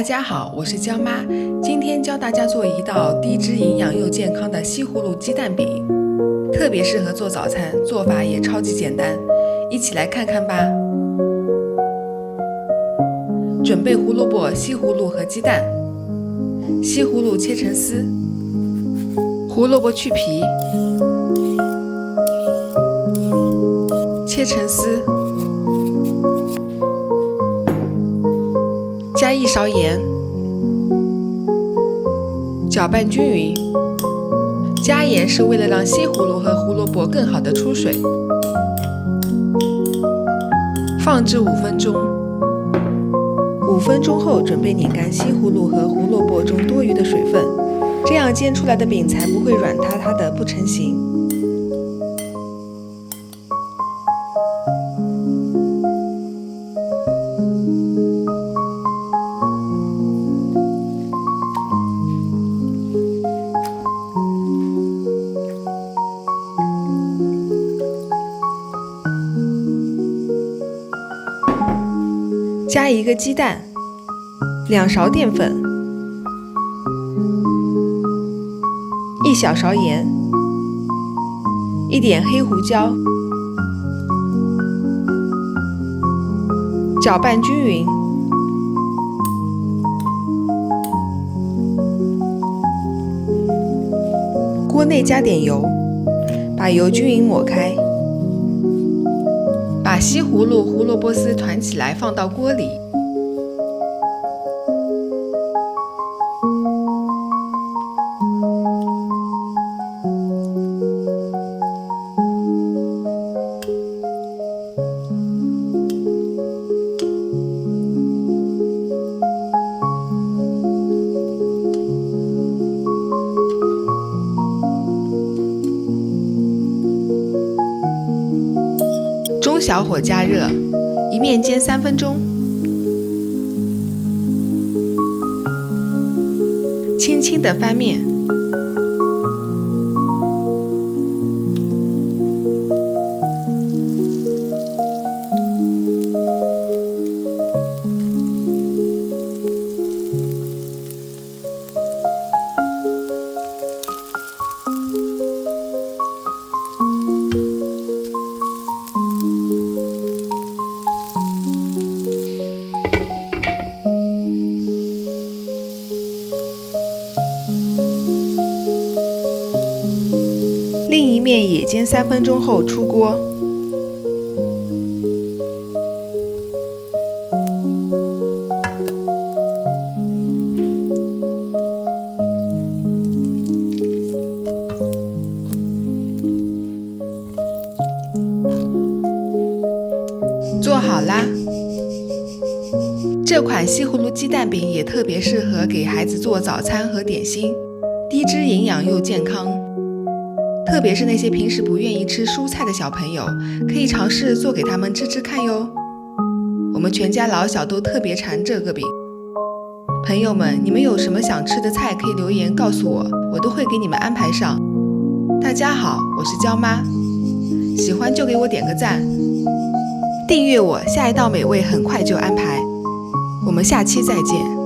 大家好，我是江妈，今天教大家做一道低脂、营养又健康的西葫芦鸡蛋饼，特别适合做早餐，做法也超级简单，一起来看看吧。准备胡萝卜、西葫芦和鸡蛋。西葫芦切成丝，胡萝卜去皮，切成丝，加1勺盐，搅拌均匀。加盐是为了让西葫芦和胡萝卜更好的出水。放置5分钟。5分钟后，准备拧干西葫芦和胡萝卜中多余的水分，这样煎出来的饼才不会软塌塌的不成形。加1个鸡蛋，2勺淀粉，1小勺盐，1点黑胡椒，搅拌均匀。锅内加点油，把油均匀抹开。把西葫芦、胡萝卜丝团起来，放到锅里。中小火加热，一面煎3分钟，轻轻地翻面。另一面也煎3分钟后出锅。做好啦！这款西葫芦鸡蛋饼也特别适合给孩子做早餐和点心，低脂、营养又健康。特别是那些平时不愿意吃蔬菜的小朋友，可以尝试做给他们吃吃看哟。我们全家老小都特别馋这个饼。朋友们，你们有什么想吃的菜可以留言告诉我，我都会给你们安排上。大家好，我是娇妈，喜欢就给我点个赞，订阅我，下一道美味很快就安排。我们下期再见。